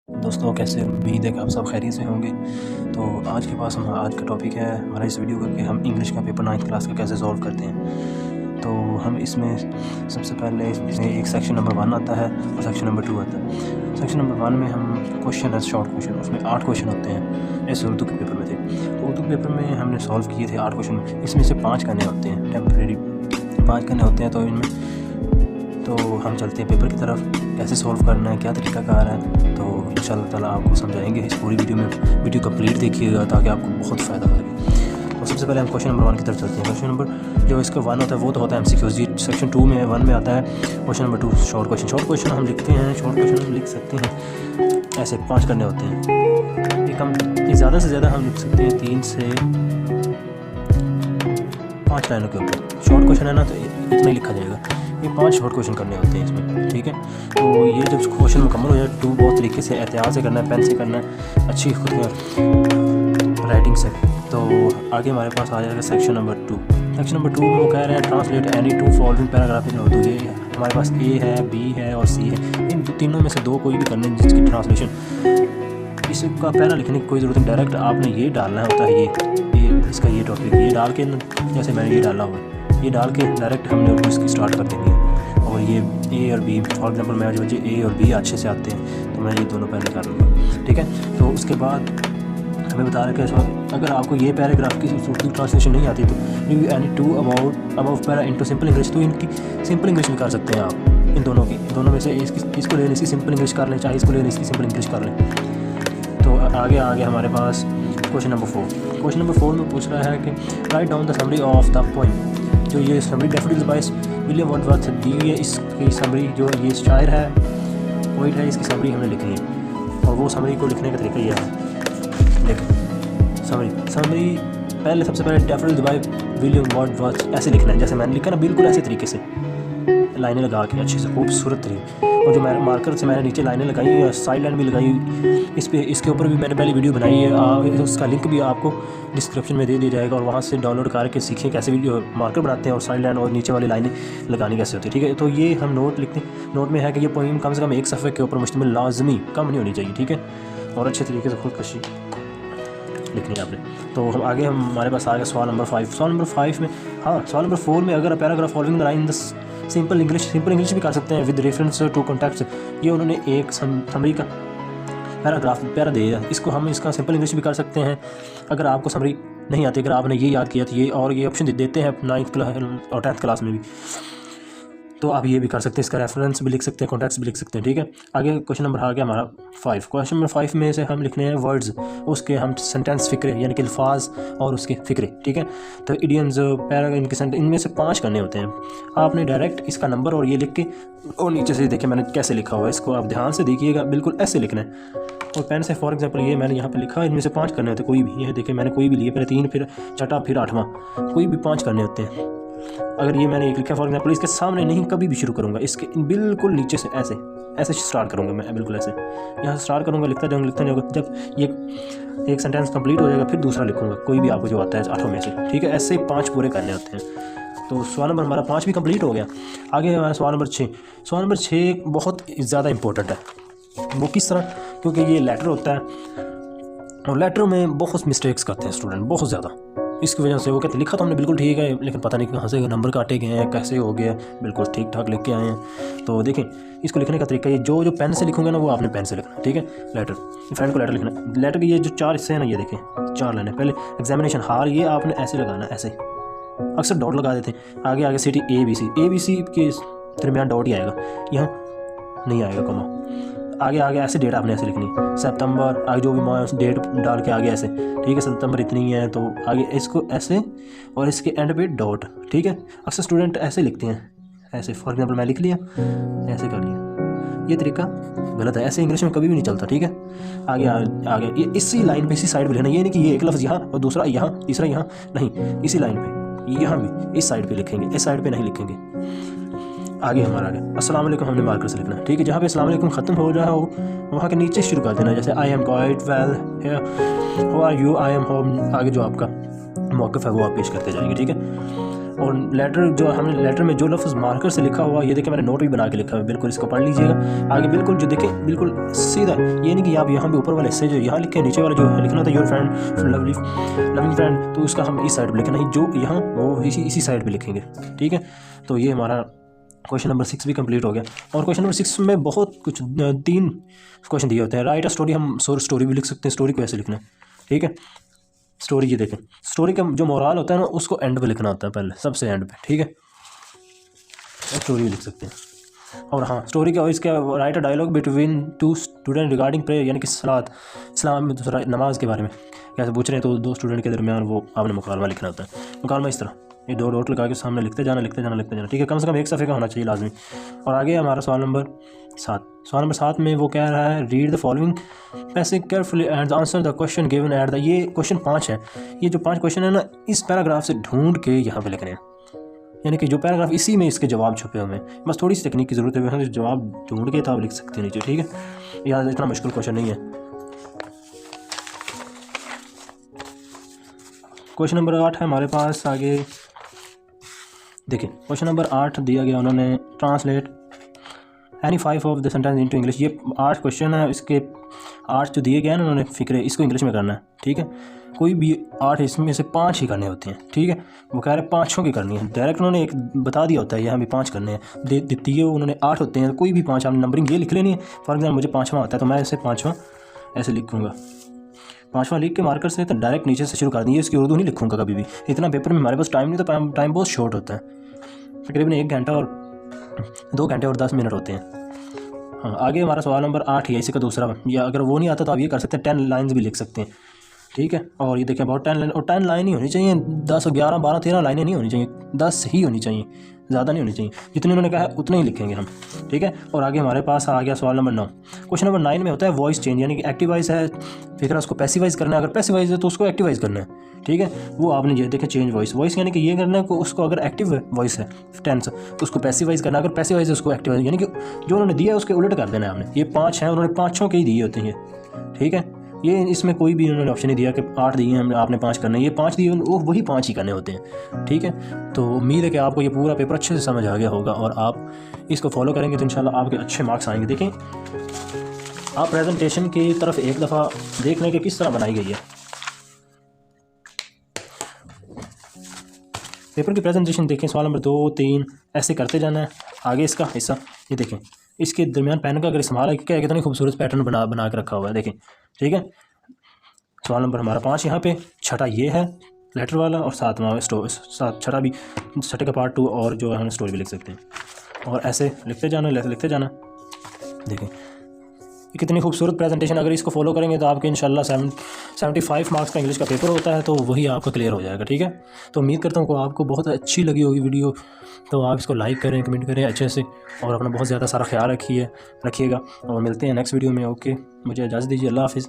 दोस्तों कैसे उम्मीद है कि आप सब खैरियत से होंगे। तो आज के पास हम आज का टॉपिक है हमारा इस वीडियो का कि हम इंग्लिश का पेपर 9th क्लास का कैसे सॉल्व करते हैं। तो हम इसमें सबसे पहले इसमें एक सेक्शन नंबर 1 आता है और सेक्शन नंबर 2 आता है। सेक्शन नंबर 1 में हम क्वेश्चन है शॉर्ट क्वेश्चन, उसमें 8 क्वेश्चन होते हैं जैसे उर्दू के पेपर में थे। तो उर्दू के पेपर में हमने सॉल्व किए थे 8 क्वेश्चन, इसमें से 5 करने होते हैं, टेम्परेरी 5 करने होते हैं। तो इनमें तो हम चलते हैं पेपर की तरफ, कैसे सॉल्व करना है, क्या तरीका कार है। तो इंशाअल्लाह ताला आपको समझाएंगे इस पूरी वीडियो में। वीडियो कंप्लीट देखिएगा ताकि आपको बहुत फ़ायदा लगे। तो सबसे पहले हम क्वेश्चन नंबर 1 की तरफ चलते हैं। क्वेश्चन नंबर जो इसका 1 होता है वो तो होता है MCQs। सेक्शन 2 में 1 में आता है question number 2 short question. Short question हम लिखते हैं, शॉर्ट क्वेश्चन हम लिख सकते हैं ऐसे 5 करने होते हैं। एक हम ज़्यादा से ज़्यादा हम लिख सकते हैं 3 से 5 लाइनों के ऊपर। शॉर्ट क्वेश्चन है ना तो इतना ही लिखा जाएगा। ये 5 शॉर्ट क्वेश्चन करने होते हैं इसमें, ठीक है। तो ये जब क्वेश्चन मुकम्मल हो जाए, 2 बहुत तरीके से एहतियात से करना है, पेन से करना है, अच्छी खुद राइटिंग से। तो आगे हमारे पास आ जाएगा सेक्शन नंबर 2। सेक्शन नंबर 2 में वो कह रहे हैं translate any 2 following paragraph in Urdu. ये हमारे पास A है, B है और C है। इन तीनों में से 2 कोई भी करने जिसकी ट्रांसलेशन, इसका पैरा लिखने की कोई ज़रूरत नहीं, डायरेक्ट आपने ये डालना होता है। ये इसका ये टॉपिक ये डाल के, जैसे मैंने ये डाला हुआ है, ये डाल के डायरेक्ट हमने उर्दू इसकी स्टार्ट कर देंगे। और ये A और B, फॉर एग्जांपल मैं मुझे A और B अच्छे से आते हैं तो मैं ये दोनों पहले कर लूँगा, ठीक है। तो उसके बाद हमें बता रहे कि अगर आपको ये पैराग्राफ की उर्दू ट्रांसलेशन नहीं आती तो you any 2 above para into simple English, तो इनकी सिंपल इंग्लिश में कर सकते हैं आप। इन दोनों की, दोनों में से इसको ले लें, इसकी सिंपल इंग्लिश कर लें, चाहे इसको ले लें, इसकी सिंपल इंग्लिश कर लें। तो आगे हमारे पास क्वेश्चन नंबर 4। क्वेश्चन नंबर 4 में पूछ रहा है कि right down the summary of the poem. जो ये summary daffodils by William Wordsworth दी हुई है, इसकी समरी जो ये शायर है, पोइट है, इसकी समरी हमने लिखनी है। और वो समरी को लिखने का तरीका ये है, देखिए समरी पहले सबसे पहले डैफोडिल्स बाय विलियम वर्ड्सवर्थ ऐसे लिखना है जैसे मैंने लिखा ना, बिल्कुल ऐसे तरीके से लाइनें लगा के अच्छे से खूबसूरत तरीके। और जो मैंने मार्कर से मैंने नीचे लाइनें लगाई, साइड लाइन भी लगाई, इसके ऊपर भी मैंने पहले वीडियो बनाई है, उसका लिंक भी आपको डिस्क्रिप्शन में दे दिया जाएगा। और वहाँ से डाउनलोड करके सीखें कैसे वीडियो मार्कर बनाते हैं और साइड लाइन और नीचे वाली लाइनें लगानी कैसे होती है, ठीक है। तो ये हम नोट लिखते हैं। नोट में है कि ये पोइम कम से कम 1 सफ़े के ऊपर मुश्तमिल, लाजमी कम नहीं होनी चाहिए, ठीक है। और अच्छे तरीके से खुदकशी लिखनी है आपने। तो हम आगे हमारे पास आ गया सवाल नंबर 5। सवाल नंबर 5 में, हाँ सवाल नंबर 4 में अगर paragraph following the line the simple English भी कर सकते हैं विद रेफरेंस टू कॉन्टेक्स्ट। ये उन्होंने एक समरी का पैरा दिया, इसको हम इसका सिंपल इंग्लिश भी कर सकते हैं। अगर आपको समरी नहीं आती, अगर आपने ये याद किया तो ये, और ये ऑप्शन देते हैं 9th क्लास और 10th क्लास में भी, तो आप ये भी कर सकते हैं। इसका रेफरेंस भी लिख सकते हैं, कॉन्टेक्स्ट भी लिख सकते हैं, ठीक है। आगे क्वेश्चन नंबर आ गया हमारा 5। क्वेश्चन नंबर 5 में से हम लिखने हैं वर्ड्स, उसके हम सेंटेंस फ़िक्रे यानी कि अल्फाज और उसके फ़िक्रे, ठीक है। तो इडियम्स, पैरा, इनके सेंटेंस, इनमें से 5 करने होते हैं। आपने डायरेक्ट इसका नंबर और ये लिख के, और नीचे से देखिए मैंने कैसे लिखा हुआ है, इसको आप ध्यान से देखिएगा, बिल्कुल ऐसे लिखना है। और पेन से फॉर एग्जांपल ये मैंने यहाँ पे लिखा, इनमें से 5 करने होते हैं कोई भी। ये देखिए मैंने कोई भी लिए, पहले 3, फिर छठा, फिर 8वां, कोई भी 5 करने होते हैं। अगर ये मैंने एक लिखा फॉर एग्जांपल, इसके सामने नहीं कभी भी शुरू करूँगा, इसके बिल्कुल नीचे से ऐसे स्टार्ट करूँगा मैं, बिल्कुल ऐसे यहाँ से स्टार्ट करूँगा, लिखता जाऊँगा। जब ये एक सेंटेंस कंप्लीट हो जाएगा फिर दूसरा लिखूँगा, कोई भी आपको जो आता है 8 में से, ठीक है। ऐसे 5 पूरे करने होते हैं। तो सवाल नंबर हमारा 5 भी कंप्लीट हो गया। आगे हमारा सवाल नंबर 6। सवाल नंबर 6 बहुत ज़्यादा इंपॉर्टेंट है। वो किस तरह, क्योंकि ये लेटर होता है और लेटर में बहुत मिस्टेक्स करते हैं स्टूडेंट, बहुत ज़्यादा। इसकी वजह से वो कहते लिखा तो हमने बिल्कुल ठीक है, लेकिन पता नहीं कहाँ से नंबर काटे गए हैं, कैसे हो गया, बिल्कुल ठीक ठाक लिख के आए हैं। तो देखें इसको लिखने का तरीका, ये जो पेन से लिखूंगा ना वो आपने पेन से लिखना, ठीक है। लेटर, फ्रेंड को लेटर लिखना। लेटर के ये जो 4 हिस्से हैं ना, ये देखें 4 लाइनें। पहले एग्जामिनेशन हाल, ये आपने ऐसे लगाना, ऐसे, अक्सर डॉट लगा देते हैं। आगे सिटी ABC के दरमियान डॉट ही आएगा, यहाँ नहीं आएगा कॉमा। आगे ऐसे डेट आपने ऐसे लिखनी, सितंबर, आगे जो भी डेट डाल के आगे ऐसे, ठीक है। सितंबर इतनी है तो आगे इसको ऐसे, और इसके एंड पे डॉट, ठीक है। अक्सर स्टूडेंट ऐसे लिखते हैं, ऐसे फॉर एग्जांपल मैं लिख लिया, ऐसे कर लिया, ये तरीका गलत है, ऐसे इंग्लिश में कभी भी नहीं चलता, ठीक है। आगे ये इसी लाइन पे, इसी साइड पे लिखना, ये नहीं कि ये एक लफ्ज़ यहाँ और दूसरा यहाँ, तीसरा यहाँ, नहीं, इसी लाइन पे, यहाँ भी इस साइड पे लिखेंगे, इस साइड पे नहीं लिखेंगे। आगे हमारा आ गया अस्सलाम वालेकुम, हमने मार्कर से लिखना है, ठीक है। जहाँ पे अस्सलाम वालेकुम ख़त्म हो रहा हो वहाँ के नीचे शुरू कर देना, जैसे I am quite well here, how are you, I am home. आगे जो आपका मौक़िफ़ है वो आप पेश करते जाएंगे, ठीक है। और लेटर जो हमने लेटर में जो लफ्ज़ मार्कर से लिखा हुआ, ये देखिए मैंने नोट भी बना के लिखा हुआ है, बिल्कुल इसको पढ़ लीजिएगा आगे। बिल्कुल जो देखें बिल्कुल सीधा, ये नहीं कि आप यहाँ भी ऊपर वाले हिस्से जो यहाँ लिखे, नीचे वाला जो लिखना था योर फ्रेंड लविंग फ्रेंड, तो उसका हम इस साइड पर लिखे, नहीं जो यहाँ वो इसी साइड पर लिखेंगे, ठीक है। तो ये हमारा क्वेश्चन नंबर 6 भी कंप्लीट हो गया। और क्वेश्चन नंबर 6 में बहुत कुछ 3 क्वेश्चन दिए होते हैं। राइट अ स्टोरी, हम स्टोरी भी लिख सकते हैं, स्टोरी को ऐसे लिखना है, ठीक है। स्टोरी ये देखें, स्टोरी का जो मोरल होता है ना उसको एंड पे लिखना होता है, पहले सबसे एंड पे, ठीक है। स्टोरी भी लिख सकते हैं। और हाँ, स्टोरी का इसका write a dialogue between 2 student regarding prayer, यानी कि सलात, इस्लाम में नमाज के बारे में कैसे पूछ रहे हैं, तो 2 स्टूडेंट के दरमियान वो आपने मुकालमा लिखना होता है। मुकालमा इस तरह, ये 2 डॉट लगा के सामने लिखते जाना, ठीक है। कम से कम 1 सफ़े का होना चाहिए लाजमी। और आगे हमारा सवाल नंबर 7। सवाल नंबर 7 में वो कह रहा है read the following passage carefully and answer the question given at the, ये क्वेश्चन 5 है। ये जो 5 क्वेश्चन है ना, इस पैराग्राफ से ढूंढ के यहाँ पे लिखने हैं, यानी कि जो पैराग्राफ इसी में इसके जवाब छुपे हुए हैं। बस थोड़ी सी तकनीक की ज़रूरत है, तो जवाब ढूंढ के तो आप लिख सकते हैं नीचे, ठीक है। यार इतना मुश्किल क्वेश्चन नहीं है। क्वेश्चन नंबर 8 है हमारे पास आगे, देखिए क्वेश्चन नंबर 8 दिया गया, उन्होंने translate any 5 of the sentence into English. ये 8 क्वेश्चन है, इसके 8 जो दिए गए हैं ना उन्होंने फिक्रे, इसको इंग्लिश में करना है, ठीक है। कोई भी 8 इसमें से 5 ही करने होते हैं, ठीक है। वो कह रहे हैं 5 की करनी है, डायरेक्ट उन्होंने एक बता दिया होता है यहाँ भी 5 करने हैं, दिए उन्होंने 8 होते हैं, कोई भी 5 आपने नंबरिंग ये लिख लेनी है। फॉर एग्जाम्पल मुझे 5वां आता है तो मैं इसे 5वां ऐसे लिखूँगा, 5वां लिख के मार्कर से तो डायरेक्ट नीचे से शुरू कर दी, इसकी उर्दू नहीं लिखूँगा कभी भी। इतना पेपर में हमारे पास टाइम नहीं, तो टाइम बहुत शॉर्ट होता है, तकरीबन 1 घंटा और 2 घंटे और 10 मिनट होते हैं। हाँ, आगे हमारा सवाल नंबर 8 है, इसी का दूसरा, या अगर वो नहीं आता तो आप ये कर सकते हैं 10 लाइन्स भी लिख सकते हैं, ठीक है। और ये देखें बहुत 10 लाइन, और 10 लाइन ही होनी चाहिए, 10 11 12 13 लाइनें नहीं होनी चाहिए, 10 ही होनी चाहिए, ज़्यादा नहीं होनी चाहिए। जितने उन्होंने कहा है उतने ही लिखेंगे हम, ठीक है। और आगे हमारे पास आ गया सवाल नंबर 9। क्वेश्चन नंबर 9 में होता है वॉइस चेंज, यानी कि एक्टिवाइज है फिक्रा, उसको पैसिवाइज करना है, अगर पैसिवाइज है तो उसको एक्टिवाइज करना है, ठीक है। वो आपने ये देखें चेंज वॉइस यानी कि ये करना है को उसको, अगर एक्टिव वॉइस है टेंस तो उसको पैसिवाइज करना, अगर पैसिवाइज है उसको एक्टिवाइज, यानी कि जो उन्होंने दिया है उसके उलट कर देना है आपने। ये 5 हैं, उन्होंने 5 के ही दिए होते हैं, ठीक है। ये इसमें कोई भी उन्होंने ऑप्शन नहीं दिया कि 8 दिए हैं आपने 5 करने, ये 5 दिए वो वही 5 ही करने होते हैं, ठीक है। तो उम्मीद है कि आपको ये पूरा पेपर अच्छे से समझ आ गया होगा और आप इसको फॉलो करेंगे तो इंशाल्लाह आपके अच्छे मार्क्स आएंगे। देखें आप प्रेजेंटेशन की तरफ एक दफ़ा देख लें कि किस तरह बनाई गई है। पेपर की प्रेजेंटेशन देखें, सवाल नंबर 2 3 ऐसे करते जाना है। आगे इसका हिस्सा ये देखें, इसके दरमियान पेन का अगर इस्तेमाल है, क्या कितनी खूबसूरत पैटर्न बना के रखा हुआ है, देखें, ठीक है। सवाल नंबर हमारा 5 यहाँ पे, छठा ये है लेटर वाला, और 7वां छठा भी, छठे का पार्ट 2 और जो है हम स्टोरी भी लिख सकते हैं। और ऐसे लिखते जाना, लिखते जाना। देखें कितनी खूबसूरत प्रेजेंटेशन, अगर इसको फॉलो करेंगे तो आपके इंशाल्लाह 75 मार्क्स का इंग्लिश का पेपर होता है, तो वही आपका क्लियर हो जाएगा, ठीक है। तो उम्मीद करता हूँ कि आपको बहुत अच्छी लगी होगी वीडियो, तो आप इसको लाइक करें, कमेंट करें अच्छे से, और अपना बहुत ज़्यादा सारा ख्याल रखिएगा। और मिलते हैं नेक्स्ट वीडियो में। ओके, मुझे इजाज़त दीजिए, अल्लाह हाफ़िज़।